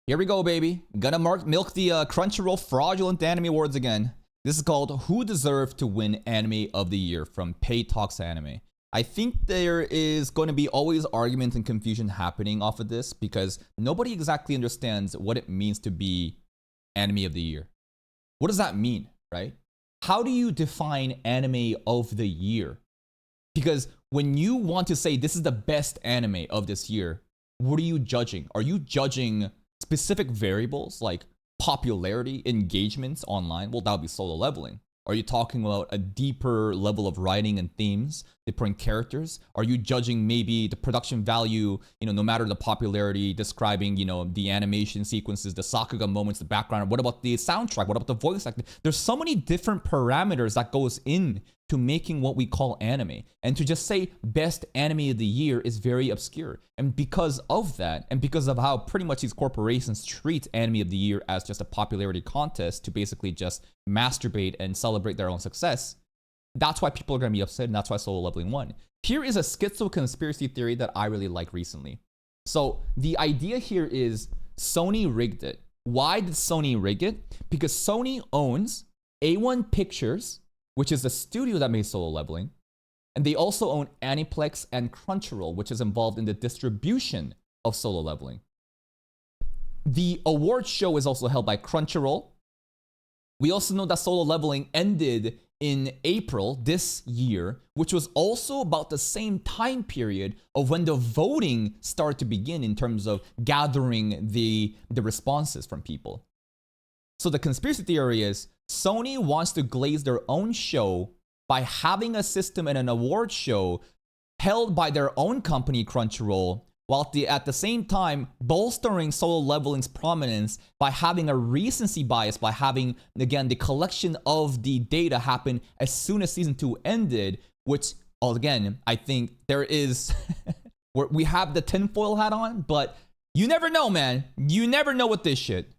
Here we go, baby. Gonna milk the Crunchyroll Fraudulent Anime Awards again. This is called Who Deserved to Win Anime of the Year from Pay Talks Anime. I think there is going to be always arguments and confusion happening off of this because nobody exactly understands what it means to be Anime of the Year. What does that mean, right? How do you define Anime of the Year? Because when you want to say this is the best anime of this year, what are you judging? Are you judging specific variables like popularity, engagements online? Well, that would be Solo Leveling. Are you talking about a deeper level of writing and themes, different characters? Are you judging maybe the production value, no matter the popularity, describing, the animation sequences, the Sakuga moments, the background? What about the soundtrack? What about the voice acting? There's so many different parameters that goes in to making what we call anime. And to just say best anime of the year is very obscure. And because of that, and because of how pretty much these corporations treat anime of the year as just a popularity contest to basically just masturbate and celebrate their own success, that's why people are gonna be upset, and that's why Solo Leveling won. Here is a schizo conspiracy theory that I really like recently. So the idea here is Sony rigged it. Why did Sony rig it? Because Sony owns A1 Pictures, which is the studio that made Solo Leveling, and they also own Aniplex and Crunchyroll, which is involved in the distribution of Solo Leveling. The award show is also held by Crunchyroll. We also know that Solo Leveling ended in April this year, which was also about the same time period of when the voting started to begin in terms of gathering the responses from people. So the conspiracy theory is Sony wants to glaze their own show by having a system and an award show held by their own company, Crunchyroll, while at the same time bolstering Solo Leveling's prominence by having a recency bias, by having, again, the collection of the data happen as soon as Season 2 ended, which, again, I think there is... we have the tinfoil hat on, but you never know, man. You never know with this shit.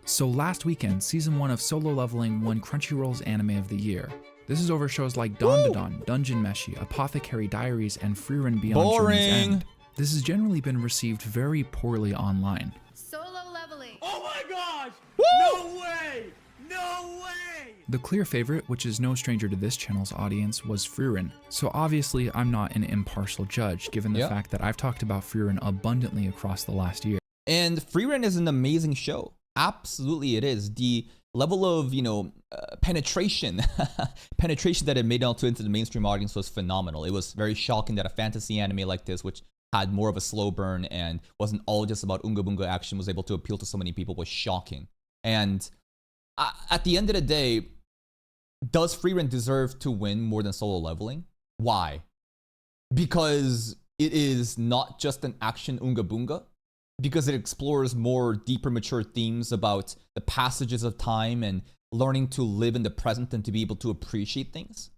So last weekend, Season 1 of Solo Leveling won Crunchyroll's Anime of the Year. This is over shows like Dawn to Dawn, Dungeon Meshi, Apothecary Diaries, and Frieren Beyond Journey's End. This has generally been received very poorly online. Solo Leveling. Oh my gosh! Woo! No way! No way! The clear favorite, which is no stranger to this channel's audience, was Frieren. So obviously, I'm not an impartial judge, given the fact that I've talked about Frieren abundantly across the last year. And Frieren is an amazing show. Absolutely it is. The level of, penetration that it made out into the mainstream audience was phenomenal. It was very shocking that a fantasy anime like this, which had more of a slow burn and wasn't all just about Unga Bunga action, was able to appeal to so many people, was shocking. And at the end of the day, does Frieren deserve to win more than Solo Leveling? Why? Because it is not just an action Unga Bunga? Because it explores more deeper, mature themes about the passages of time and learning to live in the present and to be able to appreciate things?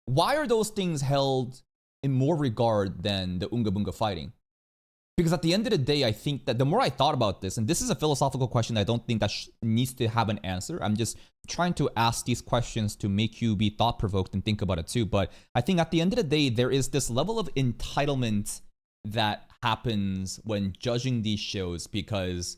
Why are those things held in more regard than the Unga Bunga fighting? Because at the end of the day, I think that the more I thought about this, and this is a philosophical question I don't think that needs to have an answer. I'm just trying to ask these questions to make you be thought-provoked and think about it too. But I think at the end of the day, there is this level of entitlement that happens when judging these shows because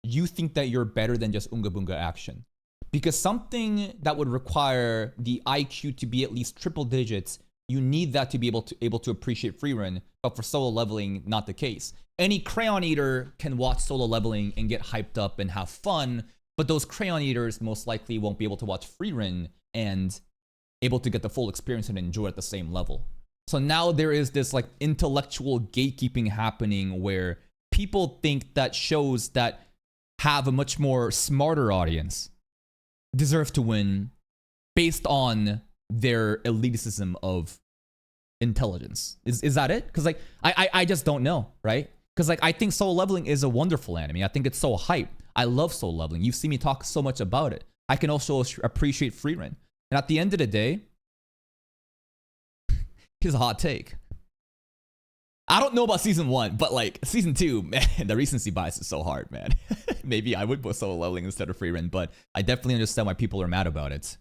you think that you're better than just Unga Bunga action. Because something that would require the IQ to be at least triple digits, you need that to be able to appreciate Frieren, but for Solo Leveling, not the case. Any crayon eater can watch Solo Leveling and get hyped up and have fun, but those crayon eaters most likely won't be able to watch Frieren and able to get the full experience and enjoy it at the same level. So now there is this like intellectual gatekeeping happening where people think that shows that have a much more smarter audience deserve to win based on their elitism of intelligence. Is that it? Because like I just don't know, right? Because like I think Solo Leveling is a wonderful anime. I think it's so hype. I love Solo Leveling. You've seen me talk so much about it. I can also appreciate Frieren. And at the end of the day, here's a hot take. I don't know about Season 1, but like Season 2, man, the recency bias is so hard, man. Maybe I would put Solo Leveling instead of Frieren, but I definitely understand why people are mad about it.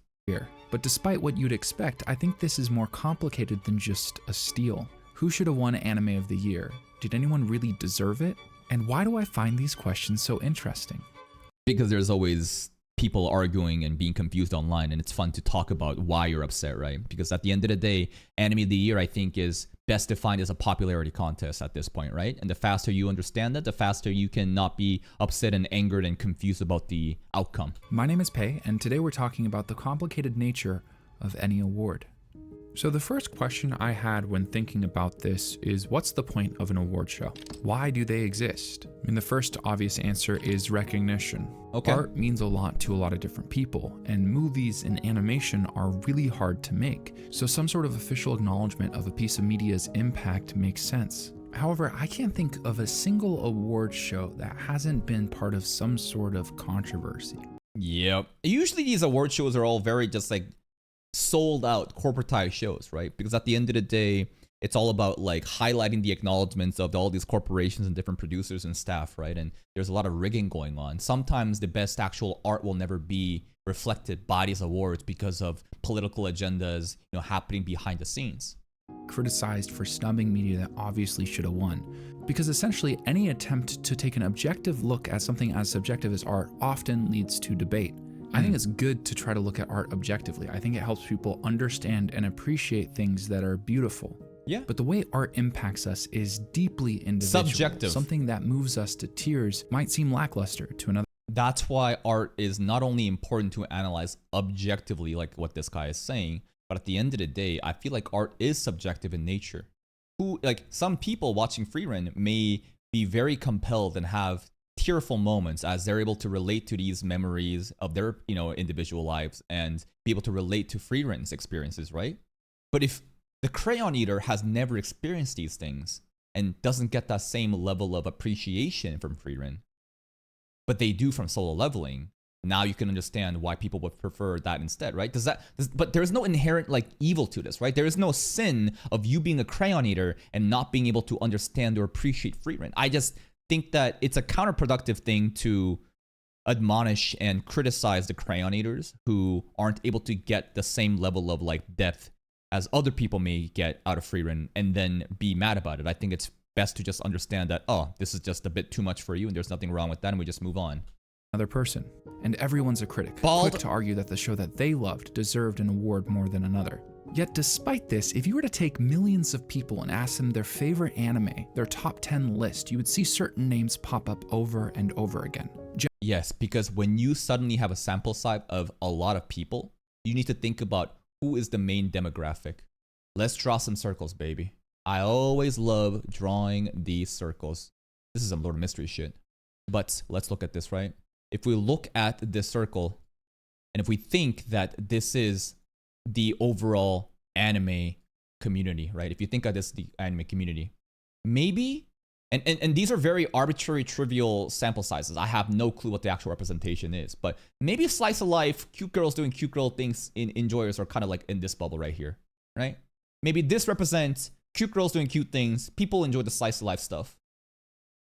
But despite what you'd expect, I think this is more complicated than just a steal. Who should have won Anime of the Year? Did anyone really deserve it? And why do I find these questions so interesting? Because there's always people arguing and being confused online, and it's fun to talk about why you're upset, right? Because at the end of the day, Anime of the Year, I think, is best defined as a popularity contest at this point, right? And the faster you understand that, the faster you can not be upset and angered and confused about the outcome. My name is Pei, and today we're talking about the complicated nature of any award. So the first question I had when thinking about this is, what's the point of an award show? Why do they exist? I mean, the first obvious answer is recognition. Okay. Art means a lot to a lot of different people, and movies and animation are really hard to make. So some sort of official acknowledgement of a piece of media's impact makes sense. However, I can't think of a single award show that hasn't been part of some sort of controversy. Yep. Usually these award shows are all very just like sold out corporatized shows, right? Because at the end of the day, it's all about like highlighting the acknowledgments of all these corporations and different producers and staff, right? And there's a lot of rigging going on. Sometimes the best actual art will never be reflected by these awards because of political agendas, happening behind the scenes. Criticized for snubbing media that obviously should have won. Because essentially any attempt to take an objective look at something as subjective as art often leads to debate. I think it's good to try to look at art objectively. I think it helps people understand and appreciate things that are beautiful. Yeah. But the way art impacts us is deeply individual. Subjective. Something that moves us to tears might seem lackluster to another. That's why art is not only important to analyze objectively, like what this guy is saying, but at the end of the day, I feel like art is subjective in nature. Some people watching Frieren may be very compelled and have tearful moments as they're able to relate to these memories of their, individual lives and be able to relate to Frieren's experiences, right? But if the crayon eater has never experienced these things and doesn't get that same level of appreciation from Frieren, but they do from Solo Leveling, now you can understand why people would prefer that instead, right? But there's no inherent evil to this, right? There is no sin of you being a crayon eater and not being able to understand or appreciate Frieren. I just think that it's a counterproductive thing to admonish and criticize the crayon eaters who aren't able to get the same level of depth as other people may get out of Frieren and then be mad about it. I think it's best to just understand that, oh, this is just a bit too much for you and there's nothing wrong with that, and we just move on. Another person. And everyone's a critic, Bald. quick to argue that the show that they loved deserved an award more than another. Yet despite this, if you were to take millions of people and ask them their favorite anime, their top 10 list, you would see certain names pop up over and over again. Yes, because when you suddenly have a sample size of a lot of people, you need to think about who is the main demographic. Let's draw some circles, baby. I always love drawing these circles. This is some Lord of Mystery shit. But let's look at this, right? If we look at this circle, and if we think that this is the overall anime community, right? If you think of this, the anime community, maybe, and these are very arbitrary, trivial sample sizes. I have no clue what the actual representation is, but maybe slice of life, cute girls doing cute girl things in enjoyers are kind of in this bubble right here, right? Maybe this represents cute girls doing cute things. People enjoy the slice of life stuff.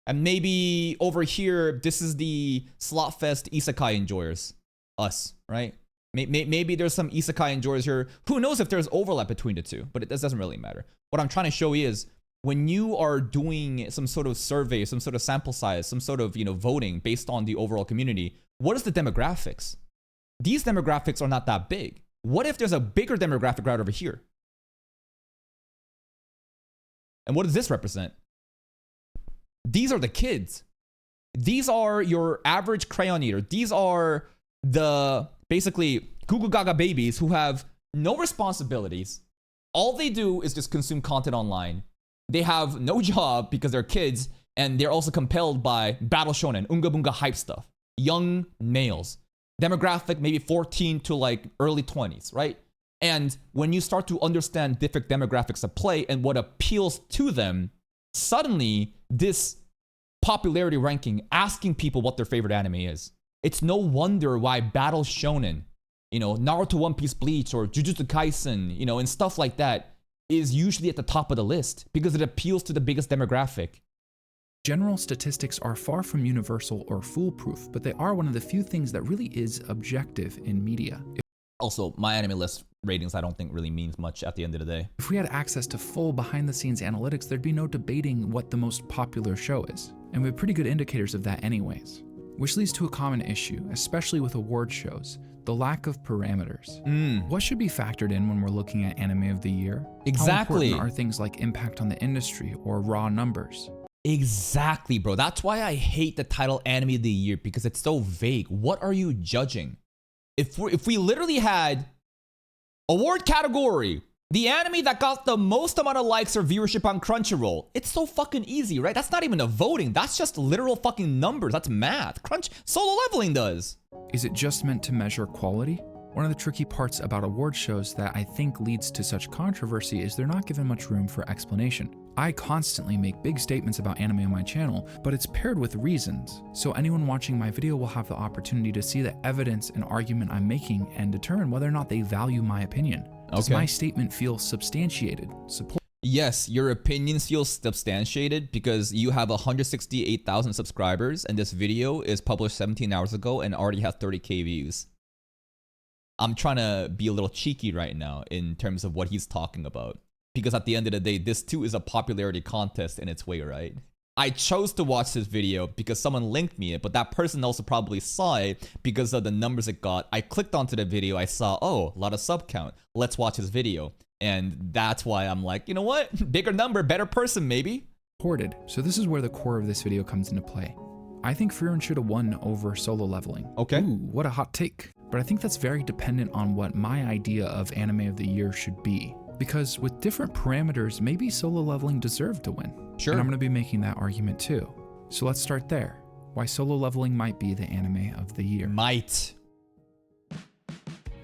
And maybe over here, this is the Slotfest isekai enjoyers, us, right? Maybe there's some isekai enjoyers here. Who knows if there's overlap between the two, but this doesn't really matter. What I'm trying to show you is when you are doing some sort of survey, some sort of sample size, some sort of, voting based on the overall community, what is the demographics? These demographics are not that big. What if there's a bigger demographic right over here? And what does this represent? These are the kids. These are your average crayon eater. These are the basically Gugu Gaga babies who have no responsibilities. All they do is just consume content online. They have no job because they're kids, and they're also compelled by battle shonen, unga bunga hype stuff. Young males. Demographic maybe 14 to early 20s, right? And when you start to understand different demographics at play and what appeals to them, suddenly this popularity ranking asking people what their favorite anime is. It's no wonder why battle shonen, Naruto, One Piece, Bleach, or Jujutsu Kaisen, and stuff like that is usually at the top of the list because it appeals to the biggest demographic. General statistics are far from universal or foolproof, but they are one of the few things that really is objective in media. Also, my anime list ratings I don't think really means much at the end of the day. If we had access to full behind-the-scenes analytics, there'd be no debating what the most popular show is. And we have pretty good indicators of that anyways. Which leads to a common issue, especially with award shows, the lack of parameters. What should be factored in when we're looking at anime of the year? Exactly. How important are things like impact on the industry or raw numbers? Exactly, bro. That's why I hate the title anime of the year, because it's so vague. What are you judging? If we literally had award category, the anime that got the most amount of likes or viewership on Crunchyroll, it's so fucking easy, right? That's not even a voting. That's just literal fucking numbers. That's math. Solo Leveling does. Is it just meant to measure quality? One of the tricky parts about award shows that I think leads to such controversy is they're not given much room for explanation. I constantly make big statements about anime on my channel, but it's paired with reasons. So anyone watching my video will have the opportunity to see the evidence and argument I'm making and determine whether or not they value my opinion. Does my statement feel substantiated, supported? Yes, your opinions feel substantiated because you have 168,000 subscribers and this video is published 17 hours ago and already has 30k views. I'm trying to be a little cheeky right now in terms of what he's talking about. Because at the end of the day, this too is a popularity contest in its way, right? I chose to watch this video because someone linked me it, but that person also probably saw it because of the numbers it got. I clicked onto the video, I saw, oh, a lot of sub count. Let's watch his video. And that's why I'm like, you know what? Bigger number, better person, maybe. So this is where the core of this video comes into play. I think Frieren should have won over Solo Leveling. Okay. Ooh, what a hot take. But I think that's very dependent on what my idea of anime of the year should be. Because with different parameters, maybe Solo Leveling deserved to win. Sure. And I'm going to be making that argument too. So let's start there. Why Solo Leveling might be the anime of the year. Might.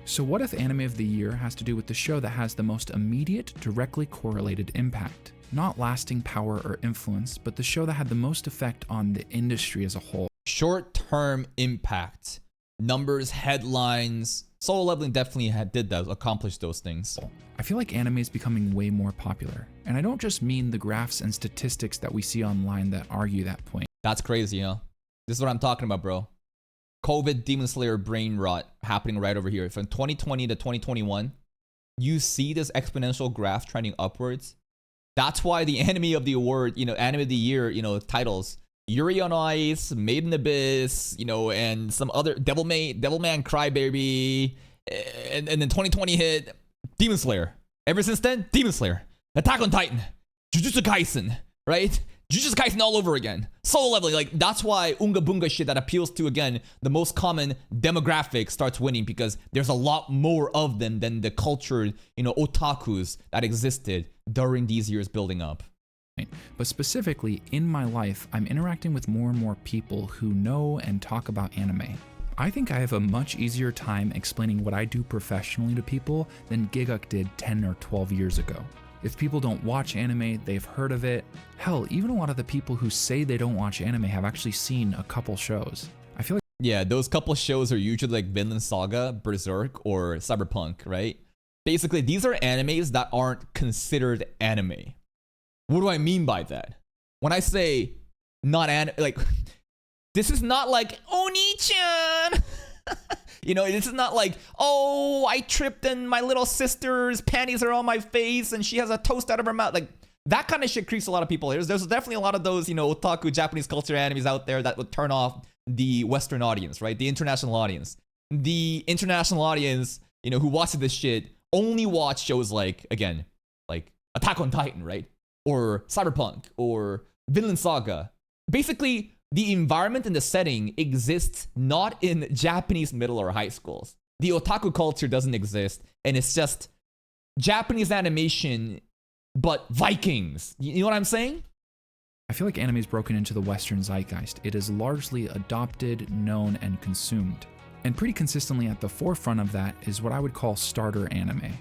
So what if anime of the year has to do with the show that has the most immediate, directly correlated impact? Not lasting power or influence, but the show that had the most effect on the industry as a whole. Short-term impact. Numbers, headlines. Solo Leveling definitely did that, accomplished those things. I feel like anime is becoming way more popular. And I don't just mean the graphs and statistics that we see online that argue that point. That's crazy, huh? This is what I'm talking about, bro. COVID Demon Slayer brain rot happening right over here. From 2020 to 2021, you see this exponential graph trending upwards. That's why the anime of the award, anime of the year, titles, Yuri on Ice, Made in Abyss, and some other Devilman Crybaby, and then 2020 hit Demon Slayer. Ever since then, Demon Slayer, Attack on Titan, Jujutsu Kaisen, right? Jujutsu Kaisen all over again. Solo Leveling, like that's why Unga Bunga shit that appeals to, again, the most common demographic starts winning because there's a lot more of them than the cultured, otakus that existed during these years building up. But specifically, in my life, I'm interacting with more and more people who know and talk about anime. I think I have a much easier time explaining what I do professionally to people than Giguk did 10 or 12 years ago. If people don't watch anime, they've heard of it. Hell, even a lot of the people who say they don't watch anime have actually seen a couple shows. I feel like yeah, those couple shows are usually like Vinland Saga, Berserk, or Cyberpunk, right? Basically, these are animes that aren't considered anime. What do I mean by that? When I say not anime, like, this is not like, Oni-chan! This is not like, oh, I tripped and my little sister's panties are on my face and she has a toast out of her mouth. Like, that kind of shit creeps a lot of people. There's definitely a lot of those, otaku Japanese culture animes out there that would turn off the Western audience, right? The international audience. The international audience, who watches this shit only watch shows like, again, like Attack on Titan, right? Or Cyberpunk, or Vinland Saga. Basically, the environment and the setting exists not in Japanese middle or high schools. The otaku culture doesn't exist, and it's just Japanese animation, but Vikings. You know what I'm saying? I feel like anime is broken into the Western zeitgeist. It is largely adopted, known, and consumed. And pretty consistently at the forefront of that is what I would call starter anime.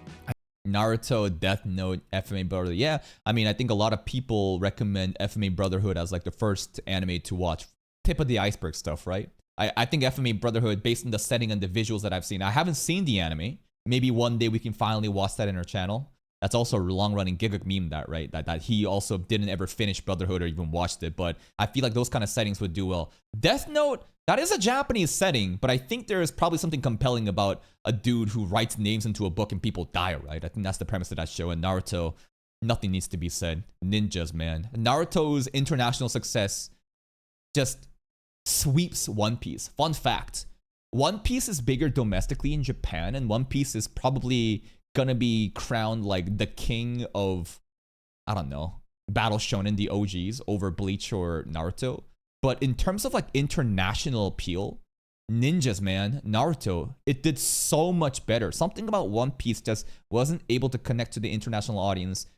Naruto, Death Note, FMA Brotherhood. Yeah, I mean, I think a lot of people recommend FMA Brotherhood as like the first anime to watch. Tip of the iceberg stuff, right? I think FMA Brotherhood, based on the setting and the visuals that I've seen, I haven't seen the anime. Maybe one day we can finally watch that in our channel. That's also a long-running Giguk meme, that, right? That he also didn't ever finish Brotherhood or even watched it. But I feel like those kind of settings would do well. Death Note, That is a Japanese setting, but I think there is probably something compelling about a dude who writes names into a book and people die, right? I think that's the premise of that show. And Naruto, nothing needs to be said. Ninjas, man. Naruto's international success just sweeps One Piece. Fun fact, One Piece is bigger domestically in Japan, and One Piece is probably gonna be crowned like the king of, I don't know, Battle Shonen, the OGs, over Bleach or Naruto. But in terms of like international appeal, ninjas, man, Naruto, it did so much better. Something about One Piece just wasn't able to connect to the international audience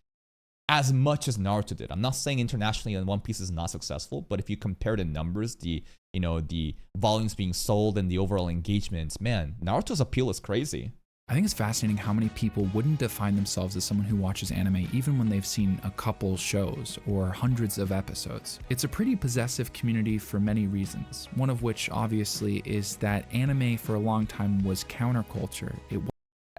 as much as Naruto did. I'm not saying internationally and One Piece is not successful, but if you compare the numbers, the volumes being sold and the overall engagements, man, Naruto's appeal is crazy. I think it's fascinating how many people wouldn't define themselves as someone who watches anime even when they've seen a couple shows or hundreds of episodes. It's a pretty possessive community for many reasons, one of which obviously is that anime for a long time was counterculture.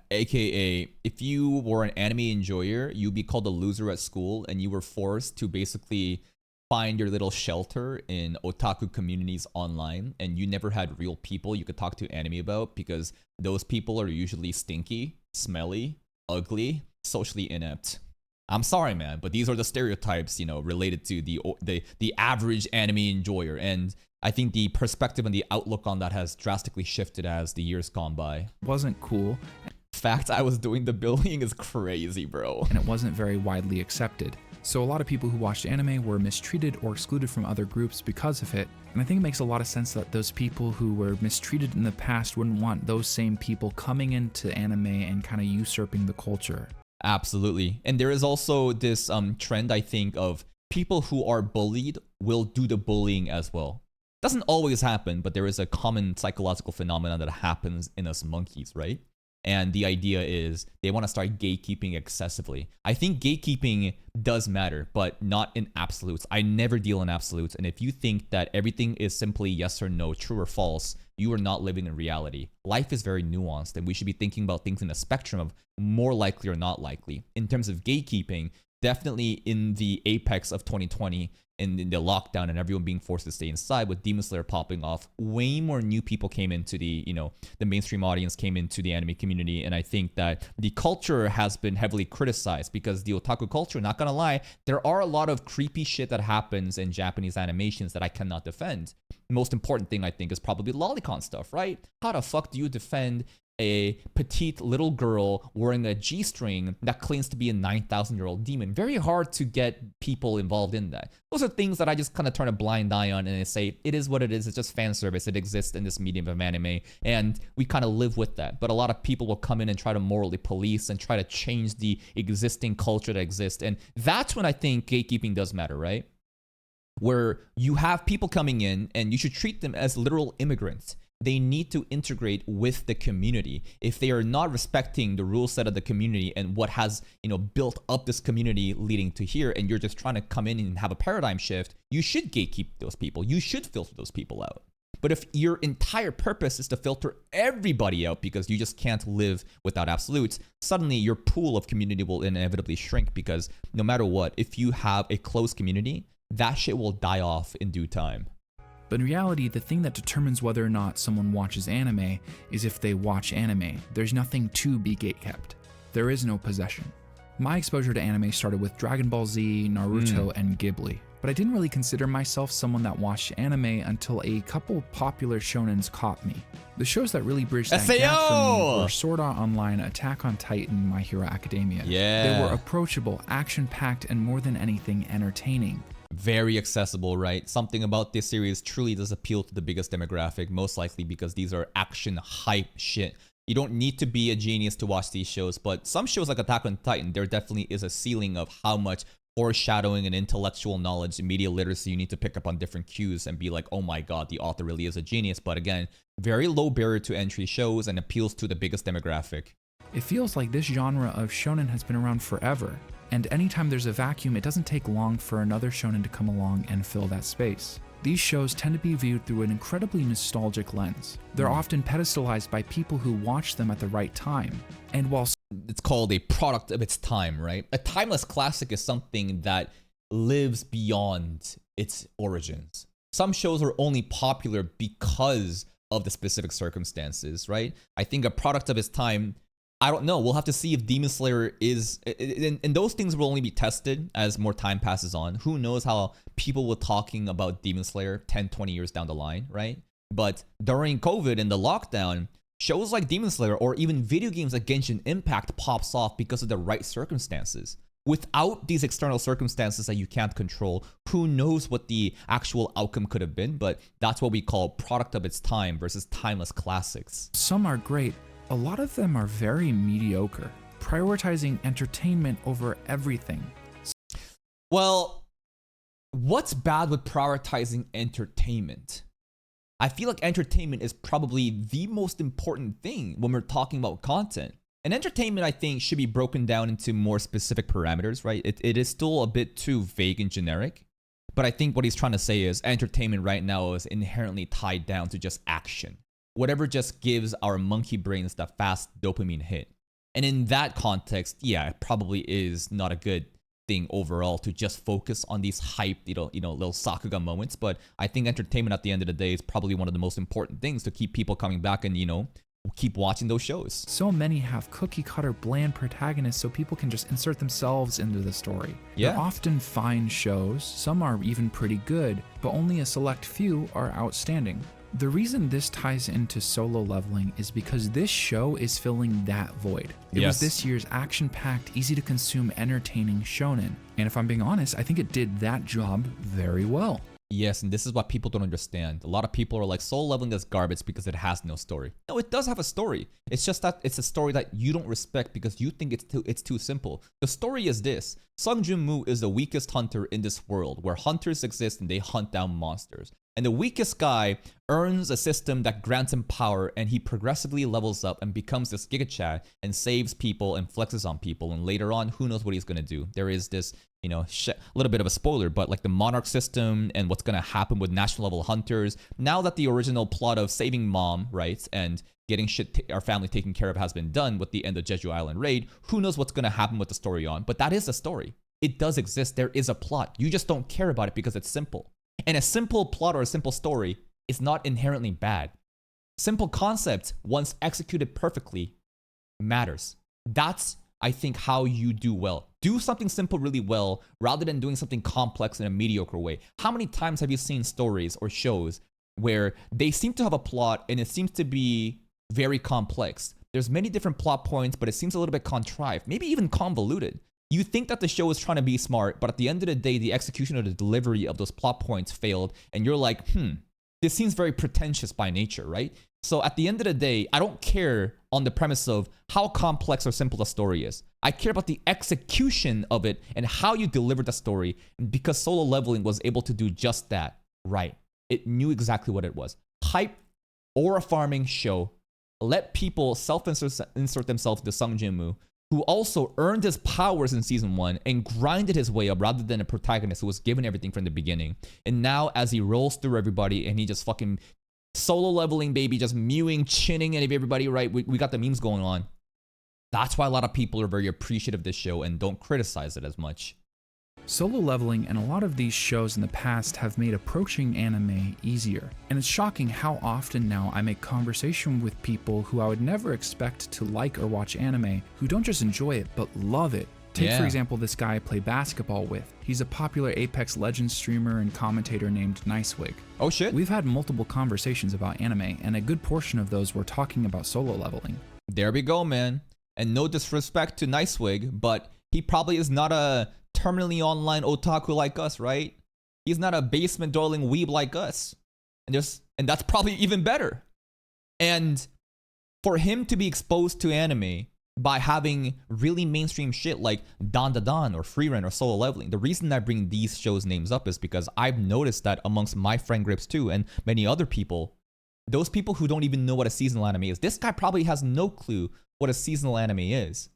AKA, if you were an anime enjoyer, you'd be called a loser at school and you were forced to basically find your little shelter in otaku communities online, and you never had real people you could talk to anime about because those people are usually stinky, smelly, ugly, socially inept. I'm sorry, man, but these are the stereotypes, related to the average anime enjoyer, and I think the perspective and the outlook on that has drastically shifted as the years gone by. Wasn't cool. Fact I was doing the bullying is crazy, bro. And it wasn't very widely accepted. So a lot of people who watched anime were mistreated or excluded from other groups because of it. And I think it makes a lot of sense that those people who were mistreated in the past wouldn't want those same people coming into anime and kind of usurping the culture. Absolutely. And there is also this trend, I think, of people who are bullied will do the bullying as well. Doesn't always happen, but there is a common psychological phenomenon that happens in us monkeys, right? And the idea is they want to start gatekeeping excessively. I think gatekeeping does matter, but not in absolutes. I never deal in absolutes. And if you think that everything is simply yes or no, true or false, you are not living in reality. Life is very nuanced, and we should be thinking about things in a spectrum of more likely or not likely. In terms of gatekeeping, definitely in the apex of 2020, in the lockdown and everyone being forced to stay inside with Demon Slayer popping off, way more new people came into the mainstream audience, came into the anime community. And I think that the culture has been heavily criticized because the otaku culture, not gonna lie, there are a lot of creepy shit that happens in Japanese animations that I cannot defend. The most important thing I think is probably lolicon stuff, right? How the fuck do you defend a petite little girl wearing a G-string that claims to be a 9,000-year-old demon? Very hard to get people involved in that. Those are things that I just kind of turn a blind eye on and I say, it is what it is. It's just fan service. It exists in this medium of anime, and we kind of live with that. But a lot of people will come in and try to morally police and try to change the existing culture that exists. And that's when I think gatekeeping does matter, right? Where you have people coming in and you should treat them as literal immigrants. They need to integrate with the community. If they are not respecting the rule set of the community and what has, built up this community leading to here, and you're just trying to come in and have a paradigm shift, you should gatekeep those people. You should filter those people out. But if your entire purpose is to filter everybody out because you just can't live without absolutes, suddenly your pool of community will inevitably shrink, because no matter what, if you have a closed community, that shit will die off in due time. But in reality, the thing that determines whether or not someone watches anime is if they watch anime. There's nothing to be gatekept. There is no possession. My exposure to anime started with Dragon Ball Z, Naruto, and Ghibli. But I didn't really consider myself someone that watched anime until a couple popular shonens caught me. The shows that really bridged that gap for me were Sword Art Online, Attack on Titan, My Hero Academia. Yeah. They were approachable, action-packed, and more than anything, entertaining. Very accessible, right? Something about this series truly does appeal to the biggest demographic, most likely because these are action hype shit. You don't need to be a genius to watch these shows, but some shows like Attack on Titan, there definitely is a ceiling of how much foreshadowing and intellectual knowledge and media literacy you need to pick up on different cues and be like, oh my god, the author really is a genius. But again, very low barrier to entry shows and appeals to the biggest demographic. It feels like this genre of shonen has been around forever, and anytime there's a vacuum, it doesn't take long for another shonen to come along and fill that space. These shows tend to be viewed through an incredibly nostalgic lens. They're often pedestalized by people who watch them at the right time. And while it's called a product of its time, right? A timeless classic is something that lives beyond its origins. Some shows are only popular because of the specific circumstances, right? I think a product of its time, I don't know. We'll have to see if Demon Slayer is, and those things will only be tested as more time passes on. Who knows how people were talking about Demon Slayer 10, 20 years down the line, right? But during COVID and the lockdown, shows like Demon Slayer or even video games like Genshin Impact pops off because of the right circumstances. Without these external circumstances that you can't control, who knows what the actual outcome could have been, but that's what we call product of its time versus timeless classics. Some are great, a lot of them are very mediocre, prioritizing entertainment over everything. Well, what's bad with prioritizing entertainment? I feel like entertainment is probably the most important thing when we're talking about content. And entertainment, I think, should be broken down into more specific parameters, right? It is still a bit too vague and generic. But I think what he's trying to say is entertainment right now is inherently tied down to just action. Whatever just gives our monkey brains the fast dopamine hit. And in that context, yeah, it probably is not a good thing overall to just focus on these hyped, little Sakuga moments. But I think entertainment at the end of the day is probably one of the most important things to keep people coming back and, keep watching those shows. So many have cookie cutter bland protagonists so people can just insert themselves into the story. Yeah. They're often fine shows, some are even pretty good, but only a select few are outstanding. The reason this ties into Solo Leveling is because this show is filling that void. It was this year's action-packed, easy-to-consume, entertaining shonen. And if I'm being honest, I think it did that job very well. Yes, and this is what people don't understand. A lot of people are like, Solo Leveling is garbage because it has no story. No, it does have a story. It's just that it's a story that you don't respect because you think it's too simple. The story is this. Sung Jin-Woo is the weakest hunter in this world where hunters exist and they hunt down monsters. And the weakest guy earns a system that grants him power, and he progressively levels up and becomes this Giga Chad and saves people and flexes on people. And later on, who knows what he's going to do. There is this, a little bit of a spoiler, but like the Monarch system and what's going to happen with national level hunters. Now that the original plot of saving mom, right, and getting our family taken care of has been done with the end of Jeju Island raid, who knows what's going to happen with the story on. But that is a story. It does exist. There is a plot. You just don't care about it because it's simple. And a simple plot or a simple story is not inherently bad. Simple concept, once executed perfectly, matters. That's, I think, how you do well. Do something simple really well rather than doing something complex in a mediocre way. How many times have you seen stories or shows where they seem to have a plot and it seems to be very complex? There's many different plot points, but it seems a little bit contrived, maybe even convoluted. You think that the show is trying to be smart, but at the end of the day, the execution or the delivery of those plot points failed, and you're like, this seems very pretentious by nature, right? So at the end of the day, I don't care on the premise of how complex or simple the story is. I care about the execution of it and how you deliver the story, because Solo Leveling was able to do just that, right? It knew exactly what it was. Hype or a farming show. Let people self-insert themselves into Sung Jin-Woo, who also earned his powers in season 1 and grinded his way up rather than a protagonist who was given everything from the beginning. And now as he rolls through everybody and he just fucking solo leveling, baby, just mewing, chinning at everybody, right? We got the memes going on. That's why a lot of people are very appreciative of this show and don't criticize it as much. Solo Leveling and a lot of these shows in the past have made approaching anime easier, and it's shocking how often now I make conversation with people who I would never expect to like or watch anime, who don't just enjoy it, but love it. Take, for example, this guy I play basketball with. He's a popular Apex Legends streamer and commentator named Nicewig. Oh shit. We've had multiple conversations about anime, and a good portion of those were talking about Solo Leveling. There we go, man. And no disrespect to Nicewig, but he probably is not a terminally online otaku like us, right? He's not a basement dwelling weeb like us. And that's probably even better. And for him to be exposed to anime by having really mainstream shit like Dan Da Dan or Frieren or Solo Leveling, the reason I bring these shows' names up is because I've noticed that amongst my friend groups too, and many other people, those people who don't even know what a seasonal anime is, this guy probably has no clue what a seasonal anime is.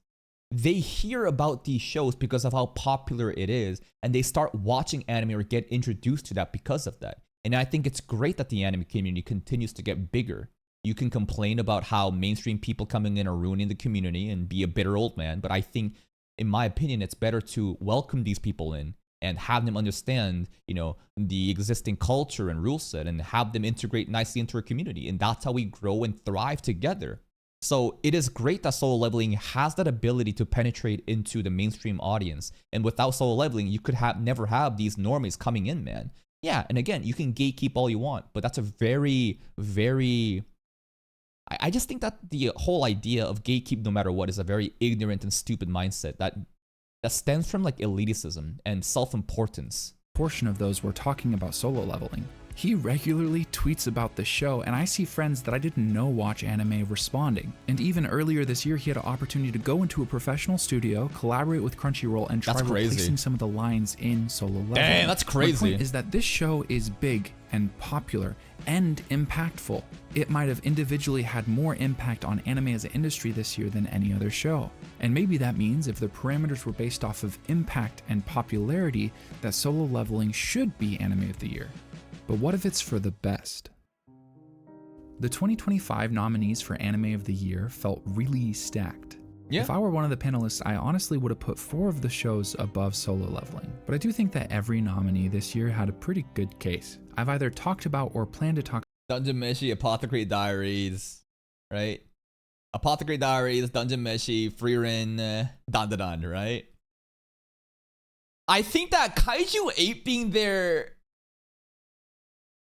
They hear about these shows because of how popular it is, and they start watching anime or get introduced to that because of that. And I think it's great that the anime community continues to get bigger. You can complain about how mainstream people coming in are ruining the community and be a bitter old man, but I think, in my opinion, it's better to welcome these people in and have them understand, the existing culture and rule set, and have them integrate nicely into our community. And that's how we grow and thrive together. So it is great that solo leveling has that ability to penetrate into the mainstream audience. And without solo leveling, you could never have these normies coming in, man. Yeah, and again, you can gatekeep all you want, but that's a very, very... I just think that the whole idea of gatekeep no matter what is a very ignorant and stupid mindset that stems from like elitism and self-importance. Portion of those were talking about solo leveling. He regularly tweets about the show, and I see friends that I didn't know watch anime responding. And even earlier this year, he had an opportunity to go into a professional studio, collaborate with Crunchyroll, and try replacing some of the lines in solo leveling. Damn, that's crazy. My point is that this show is big and popular and impactful. It might have individually had more impact on anime as an industry this year than any other show. And maybe that means if the parameters were based off of impact and popularity, that solo leveling should be anime of the year. But what if it's for the best? The 2025 nominees for Anime of the Year felt really stacked. Yeah. If I were one of the panelists, I honestly would have put 4 of the shows above solo leveling. But I do think that every nominee this year had a pretty good case. I've either talked about or planned to talk Dungeon Meshi, Apothecary Diaries, right? Apothecary Diaries, Dungeon Meshi, Frieren, Dan, right? I think that Kaiju 8 being there,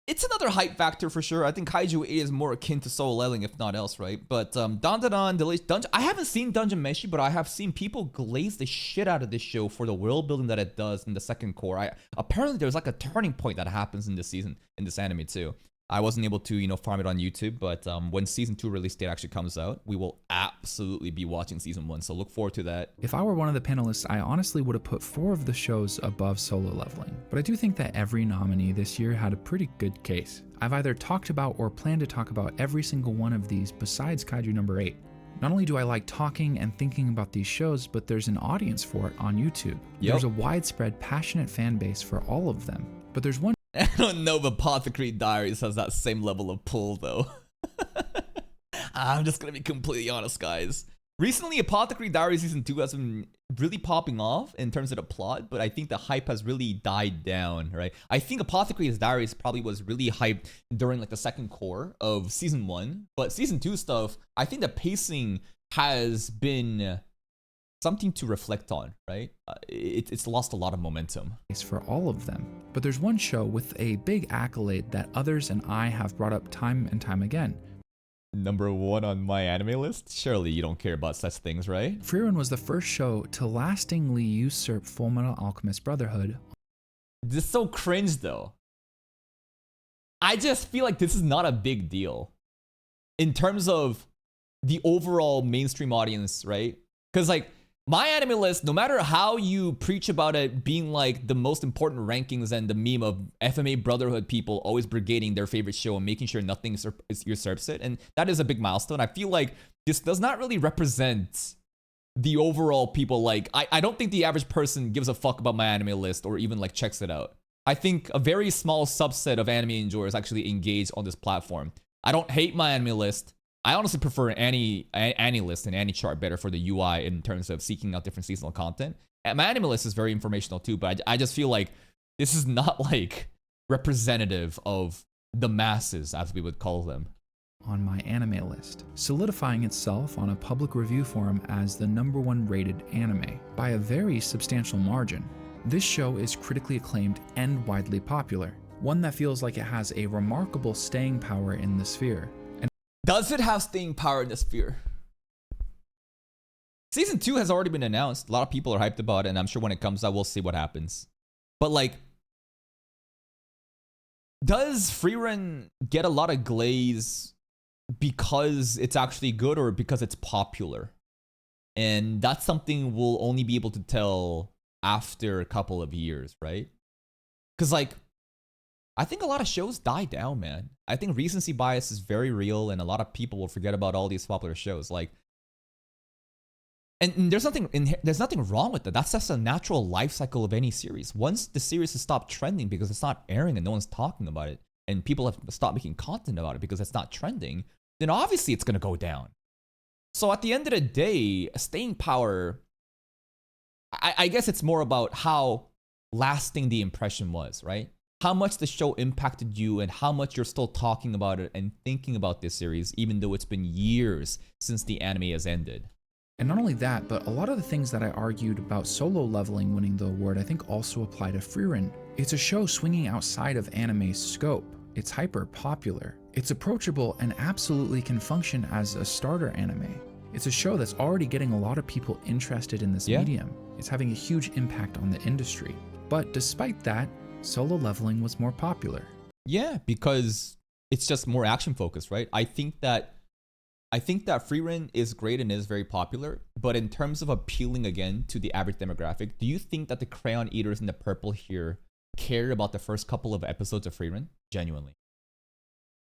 it's another hype factor for sure. I think Kaiju 8 is more akin to solo leveling, if not else, right? But Dungeon, I haven't seen Dungeon Meshi, but I have seen people glaze the shit out of this show for the world building that it does in the second core. Apparently there's like a turning point that happens in this season, in this anime too. I wasn't able to, farm it on YouTube, but when season 2 release date actually comes out, we will absolutely be watching season 1. So look forward to that. If I were one of the panelists, I honestly would have put 4 of the shows above solo leveling. But I do think that every nominee this year had a pretty good case. I've either talked about or planned to talk about every single one of these besides Kaiju number 8. Not only do I like talking and thinking about these shows, but there's an audience for it on YouTube. Yep. There's a widespread, passionate fan base for all of them. But there's one I don't know if Apothecary Diaries has that same level of pull, though. I'm just gonna be completely honest, guys. Recently, Apothecary Diaries Season 2 has been really popping off in terms of the plot, but I think the hype has really died down, right? I think Apothecary Diaries probably was really hyped during like the second core of Season 1, but Season 2 stuff, I think the pacing has been something to reflect on, right? It's lost a lot of momentum. For all of them. But there's one show with a big accolade that others and I have brought up time and time again. Number 1 on my anime list? Surely you don't care about such things, right? Frieren was the first show to lastingly usurp Fullmetal Alchemist Brotherhood. This is so cringe though. I just feel like this is not a big deal in terms of the overall mainstream audience, right? Because like, my anime list, no matter how you preach about it being like the most important rankings and the meme of FMA Brotherhood people always brigading their favorite show and making sure nothing usurps it, and that is a big milestone. I feel like this does not really represent the overall people. Like, I don't think the average person gives a fuck about my anime list or even like checks it out. I think a very small subset of anime enjoyers actually engage on this platform. I don't hate my anime list. I honestly prefer any list and any chart better for the UI in terms of seeking out different seasonal content. And my anime list is very informational too, but I just feel like this is not like representative of the masses, as we would call them. On my anime list, solidifying itself on a public review forum as the #1 rated anime by a very substantial margin. This show is critically acclaimed and widely popular, one that feels like it has a remarkable staying power in the sphere. Does it have staying power in the sphere? Season 2 has already been announced. A lot of people are hyped about it, and I'm sure when it comes out, we'll see what happens. But like, does Frieren get a lot of glaze because it's actually good or because it's popular? And that's something we'll only be able to tell after a couple of years, right? Because like, I think a lot of shows die down, man. I think recency bias is very real, and a lot of people will forget about all these popular shows. Like, and there's nothing wrong with that. That's just a natural life cycle of any series. Once the series has stopped trending because it's not airing and no one's talking about it, and people have stopped making content about it because it's not trending, then obviously it's gonna go down. So at the end of the day, staying power, I guess it's more about how lasting the impression was, right? How much the show impacted you and how much you're still talking about it and thinking about this series, even though it's been years since the anime has ended. And not only that, but a lot of the things that I argued about Solo Leveling winning the award I think also apply to Frieren. It's a show swinging outside of anime's scope. It's hyper popular. It's approachable and absolutely can function as a starter anime. It's a show that's already getting a lot of people interested in this medium. It's having a huge impact on the industry. But despite that, Solo Leveling was more popular. Yeah, because it's just more action focused, right? I think that Frieren is great and is very popular, but in terms of appealing again to the average demographic, do you think that the Crayon Eaters in the purple here care about the first couple of episodes of Frieren? Genuinely.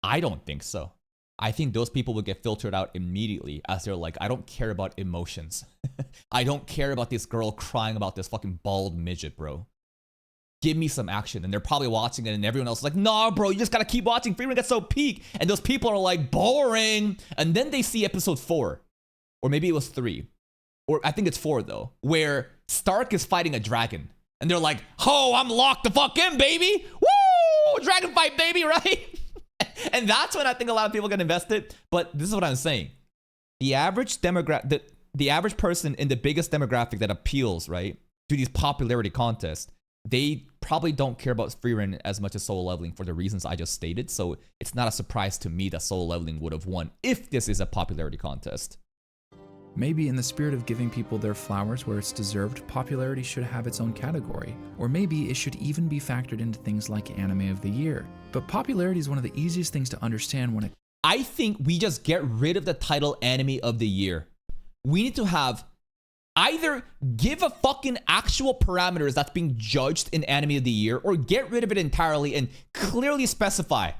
I don't think so. I think those people would get filtered out immediately as they're like, I don't care about emotions. I don't care about this girl crying about this fucking bald midget, bro. Give me some action. And they're probably watching it and everyone else is like, nah, bro, you just gotta keep watching. Frieren gets so peak. And those people are like, boring. And then they see episode 4. Or maybe it was 3. Or I think it's 4 though. Where Stark is fighting a dragon. And they're like, oh, I'm locked the fuck in, baby. Woo! Dragon fight, baby, right? And that's when I think a lot of people get invested. But this is what I'm saying. The average the average person in the biggest demographic that appeals, right, to these popularity contests, they probably don't care about Frieren as much as Solo Leveling for the reasons I just stated. So it's not a surprise to me that Solo Leveling would have won if this is a popularity contest. Maybe in the spirit of giving people their flowers where it's deserved, popularity should have its own category. Or maybe it should even be factored into things like Anime of the Year. But popularity is one of the easiest things to understand when it... I think we just get rid of the title Anime of the Year. We need to have either give a fucking actual parameters that's being judged in Anime of the Year, or get rid of it entirely and clearly specify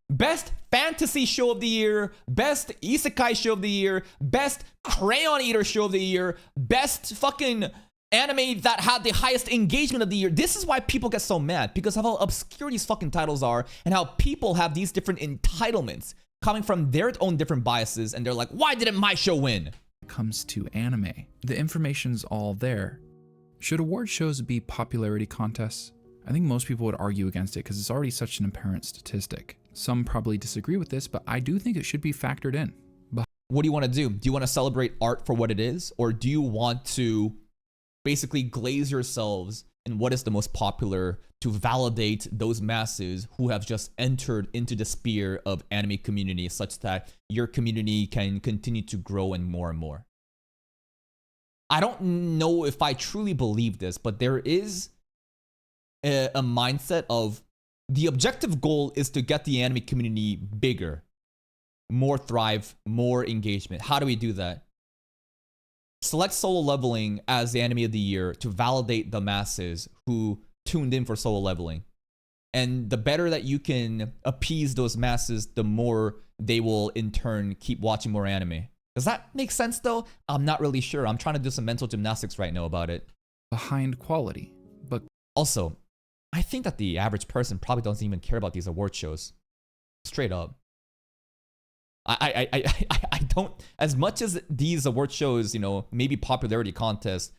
best fantasy show of the year, best isekai show of the year, best Crayon Eater show of the year, best fucking anime that had the highest engagement of the year. This is why people get so mad, because of how obscure these fucking titles are and how people have these different entitlements coming from their own different biases, and they're like, why didn't my show win? Comes to anime. The information's all there. Should award shows be popularity contests? I think most people would argue against it because it's already such an apparent statistic. Some probably disagree with this, but I do think it should be factored in. What do you want to do? Do you want to celebrate art for what it is? Or do you want to basically glaze yourselves in what is the most popular to validate those masses who have just entered into the sphere of anime community such that your community can continue to grow and more? I don't know if I truly believe this, but there is a mindset of the objective goal is to get the anime community bigger, more thrive, more engagement. How do we do that? Select Solo Leveling as the anime of the year to validate the masses who tuned in for Solo Leveling. And the better that you can appease those masses, the more they will in turn keep watching more anime. Does that make sense though? I'm not really sure. I'm trying to do some mental gymnastics right now about it. Behind quality. But also, I think that the average person probably doesn't even care about these award shows. Straight up. I don't, as much as these award shows, you know, maybe popularity contests,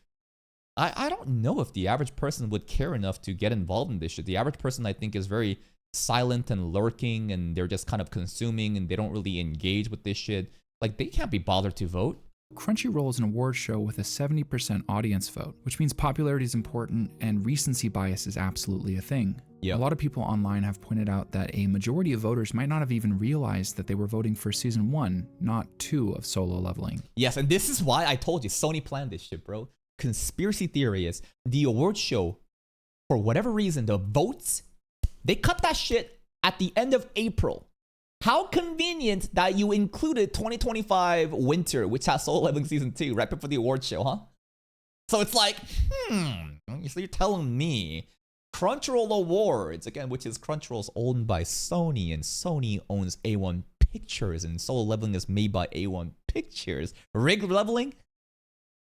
I don't know if the average person would care enough to get involved in this shit. The average person, I think, is very silent and lurking, and they're just kind of consuming, and they don't really engage with this shit. Like, they can't be bothered to vote. Crunchyroll is an award show with a 70% audience vote, which means popularity is important and recency bias is absolutely a thing. Yep. A lot of people online have pointed out that a majority of voters might not have even realized that they were voting for season 1, not 2 of Solo Leveling. Yes, and this is why I told you Sony planned this shit, bro. Conspiracy theory is the award show, for whatever reason, the votes, they cut that shit at the end of April. How convenient that you included 2025 winter, which has Solo Leveling season 2, right before the award show, huh? So it's like, so you're telling me Crunchyroll Awards, again, which is Crunchyroll's owned by Sony, and Sony owns A1 Pictures, and Solo Leveling is made by A1 Pictures. Rigged leveling?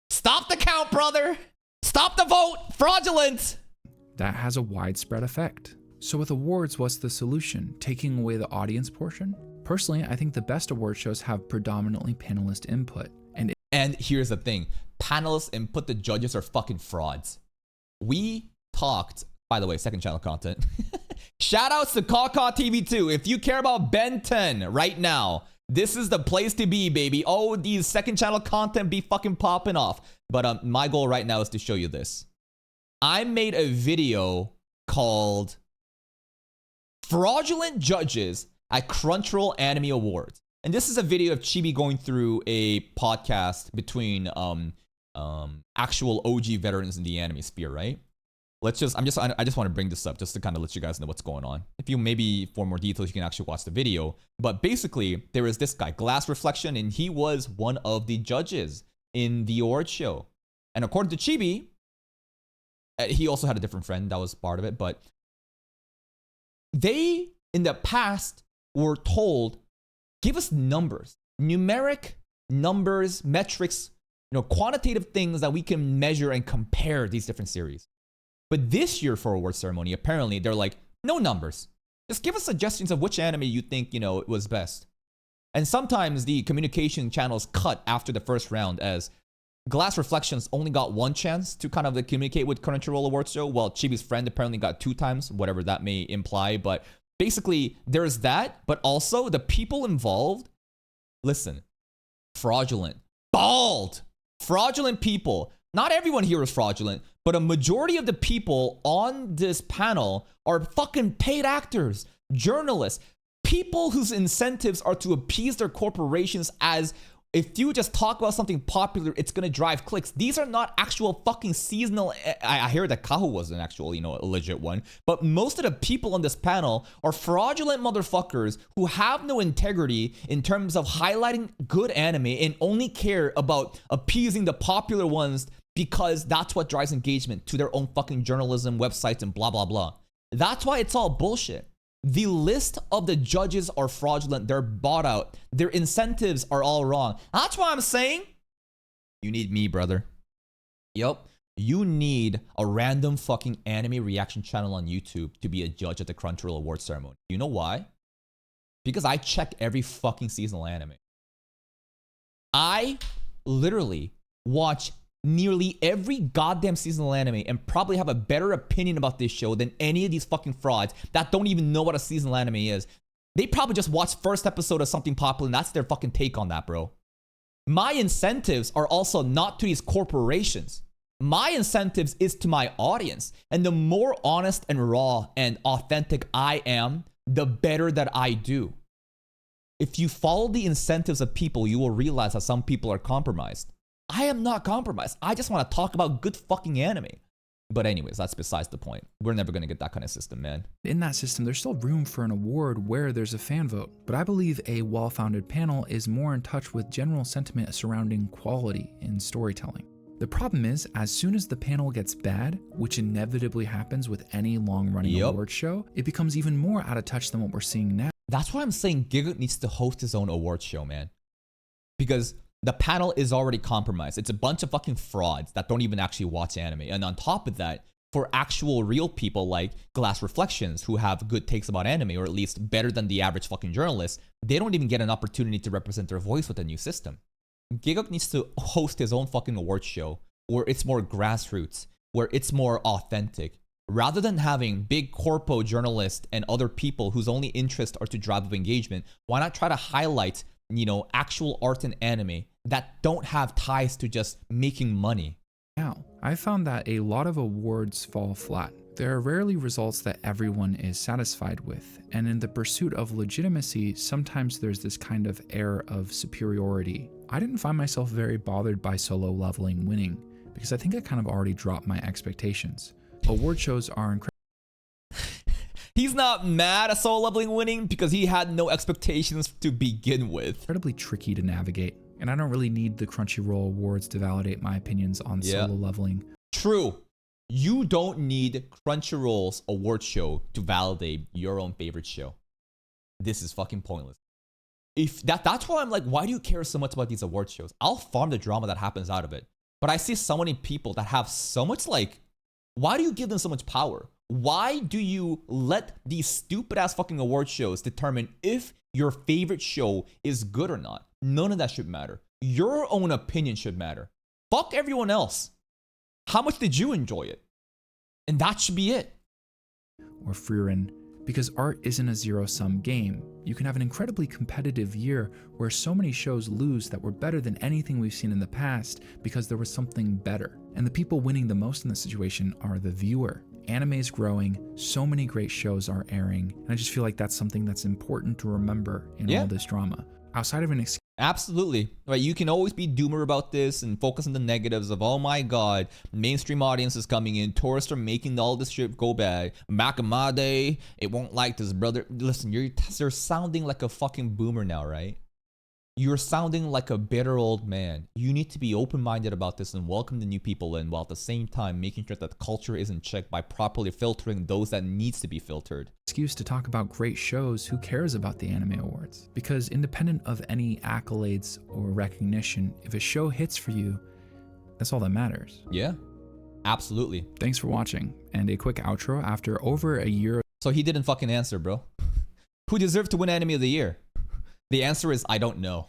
Stop the count, brother! Stop the vote! Fraudulent! That has a widespread effect. So with awards, what's the solution? Taking away the audience portion? Personally, I think the best award shows have predominantly panelist input. And here's the thing. Panelists input, the judges are fucking frauds. We talked By the way, second channel content. Shout outs to Kaka TV 2. If you care about Ben 10 right now, this is the place to be, baby. Oh, these second channel content be fucking popping off. But my goal right now is to show you this. I made a video called Fraudulent Judges at Crunchyroll Anime Awards. And this is a video of Chibi going through a podcast between actual OG veterans in the anime sphere, right? I just want to bring this up just to kind of let you guys know what's going on. If you maybe for more details, you can actually watch the video. But basically, there is this guy, Glass Reflection, and he was one of the judges in the award show. And according to Chibi, he also had a different friend that was part of it, but they in the past were told, give us numbers, numeric numbers, metrics, quantitative things that we can measure and compare these different series. But this year for award ceremony, apparently they're like, no numbers. Just give us suggestions of which anime you think, was best. And sometimes the communication channels cut after the first round, as Glass Reflections only got one chance to kind of communicate with Crunchyroll Awards show, while Chibi's friend apparently got 2 times, whatever that may imply. But basically, there's that, but also the people involved, listen, fraudulent, bald, fraudulent people. Not everyone here is fraudulent, but a majority of the people on this panel are fucking paid actors, journalists, people whose incentives are to appease their corporations, as if you just talk about something popular, it's going to drive clicks. These are not actual fucking seasonal. I hear that Kaho was an actual, a legit one. But most of the people on this panel are fraudulent motherfuckers who have no integrity in terms of highlighting good anime and only care about appeasing the popular ones because that's what drives engagement to their own fucking journalism, websites, and blah, blah, blah. That's why it's all bullshit. The list of the judges are fraudulent. They're bought out. Their incentives are all wrong. That's why I'm saying you need me, brother. Yup. You need a random fucking anime reaction channel on YouTube to be a judge at the Crunchyroll Awards ceremony. You know why? Because I check every fucking seasonal anime. I literally watch nearly every goddamn seasonal anime and probably have a better opinion about this show than any of these fucking frauds that don't even know what a seasonal anime is. They probably just watched first episode of something popular and that's their fucking take on that, bro. My incentives are also not to these corporations. My incentives is to my audience. And the more honest and raw and authentic I am, the better that I do. If you follow the incentives of people, you will realize that some people are compromised. I am not compromised. I just want to talk about good fucking anime. But anyways, that's besides the point. We're never going to get that kind of system, man. In that system, there's still room for an award where there's a fan vote. But I believe a well-founded panel is more in touch with general sentiment surrounding quality in storytelling. The problem is, as soon as the panel gets bad, which inevitably happens with any long-running award show, it becomes even more out of touch than what we're seeing now. That's why I'm saying Giga needs to host his own award show, man. Because the panel is already compromised. It's a bunch of fucking frauds that don't even actually watch anime. And on top of that, for actual real people like Glass Reflections who have good takes about anime, or at least better than the average fucking journalist, they don't even get an opportunity to represent their voice with the new system. Gigok needs to host his own fucking award show where it's more grassroots, where it's more authentic. Rather than having big corpo journalists and other people whose only interests are to drive up engagement, why not try to highlight, actual art and anime that don't have ties to just making money? Now, I found that a lot of awards fall flat. There are rarely results that everyone is satisfied with, and in the pursuit of legitimacy, sometimes there's this kind of air of superiority. I didn't find myself very bothered by Solo Leveling winning, because I think I kind of already dropped my expectations. Award shows are incredible. He's not mad at Solo Leveling winning because he had no expectations to begin with. Incredibly tricky to navigate, and I don't really need the Crunchyroll Awards to validate my opinions on Solo Leveling. True. You don't need Crunchyroll's award show to validate your own favorite show. This is fucking pointless. If that's why I'm like, why do you care so much about these award shows? I'll farm the drama that happens out of it. But I see so many people that have so much why do you give them so much power? Why do you let these stupid ass fucking award shows determine if your favorite show is good or not? None of that should matter. Your own opinion should matter. Fuck everyone else. How much did you enjoy it? And that should be it. or Frieren, because art isn't a zero-sum game. You can have an incredibly competitive year where so many shows lose that were better than anything we've seen in the past because there was something better. And the people winning the most in this situation are the viewer. Anime is growing, so many great shows are airing, and I just feel like that's something that's important to remember in all this drama. Outside of an Absolutely. Right, you can always be doomer about this and focus on the negatives of, oh my god, mainstream audience is coming in, tourists are making all this shit go bad. Makamade, it won't like this, brother. Listen, you're sounding like a fucking boomer now, right? You're sounding like a bitter old man. You need to be open-minded about this and welcome the new people in, while at the same time making sure that culture isn't checked by properly filtering those that needs to be filtered. Excuse to talk about great shows, who cares about the Anime Awards? Because independent of any accolades or recognition, if a show hits for you, that's all that matters. Yeah, absolutely. Thanks for watching, and a quick outro after over a year. So he didn't fucking answer, bro. Who deserved to win Anime of the Year? The answer is, I don't know.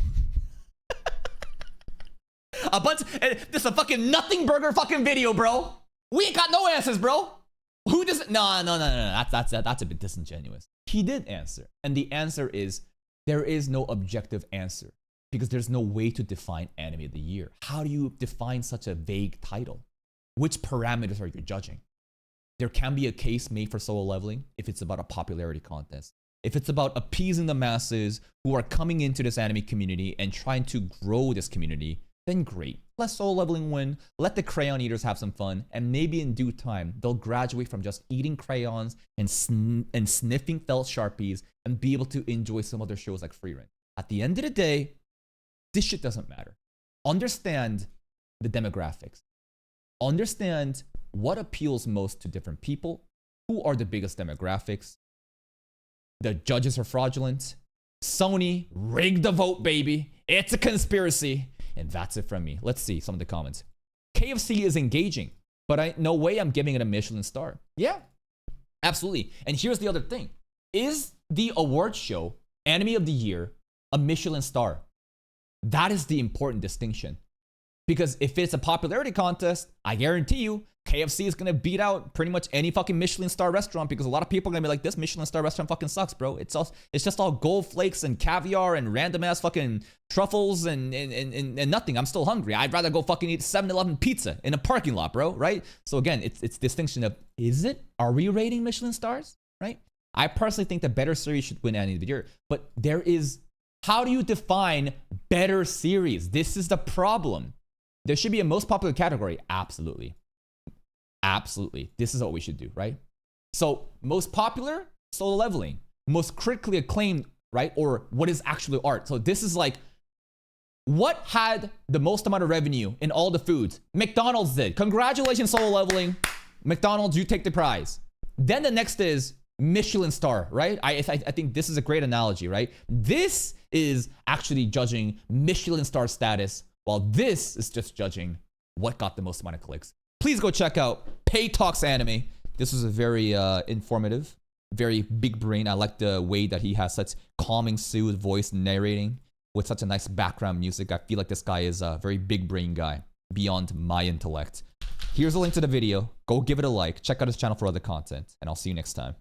This is a fucking nothing burger fucking video, bro. We ain't got no answers, bro. Who does? No. That's a bit disingenuous. He did answer, and the answer is there is no objective answer because there's no way to define Anime of the Year. How do you define such a vague title? Which parameters are you judging? There can be a case made for Solo Leveling if it's about a popularity contest. If it's about appeasing the masses who are coming into this anime community and trying to grow this community, then great. Let Solo Leveling win, let the crayon eaters have some fun, and maybe in due time, they'll graduate from just eating crayons and sniffing felt Sharpies and be able to enjoy some other shows like Frieren. At the end of the day, this shit doesn't matter. Understand the demographics. Understand what appeals most to different people, who are the biggest demographics. The judges are fraudulent. Sony rigged the vote, baby. It's a conspiracy. And that's it from me. Let's see some of the comments. KFC is engaging, but no way I'm giving it a Michelin star. Yeah, absolutely. And here's the other thing. Is the award show, Anime of the Year, a Michelin star? That is the important distinction. Because if it's a popularity contest, I guarantee you, KFC is gonna beat out pretty much any fucking Michelin star restaurant because a lot of people are gonna be like, this Michelin star restaurant fucking sucks, bro. It's just all gold flakes and caviar and random ass fucking truffles and nothing. I'm still hungry. I'd rather go fucking eat 7-Eleven pizza in a parking lot, bro, right? So again, it's distinction of, are we rating Michelin stars, right? I personally think the better series should win Anime of the Year, but how do you define better series? This is the problem. There should be a most popular category. Absolutely. Absolutely. This is what we should do, right? So most popular, Solo Leveling. Most critically acclaimed, right? Or what is actually art. So this is like, what had the most amount of revenue in all the foods? McDonald's did. Congratulations, Solo Leveling. McDonald's, you take the prize. Then the next is Michelin star, right? I think this is a great analogy, right? This is actually judging Michelin star status, while this is just judging what got the most amount of clicks. Please go check out Pay Talks Anime. This was a very informative, very big brain. I like the way that he has such calming, soothed voice narrating with such a nice background music. I feel like this guy is a very big brain guy beyond my intellect. Here's a link to the video. Go give it a like. Check out his channel for other content, and I'll see you next time.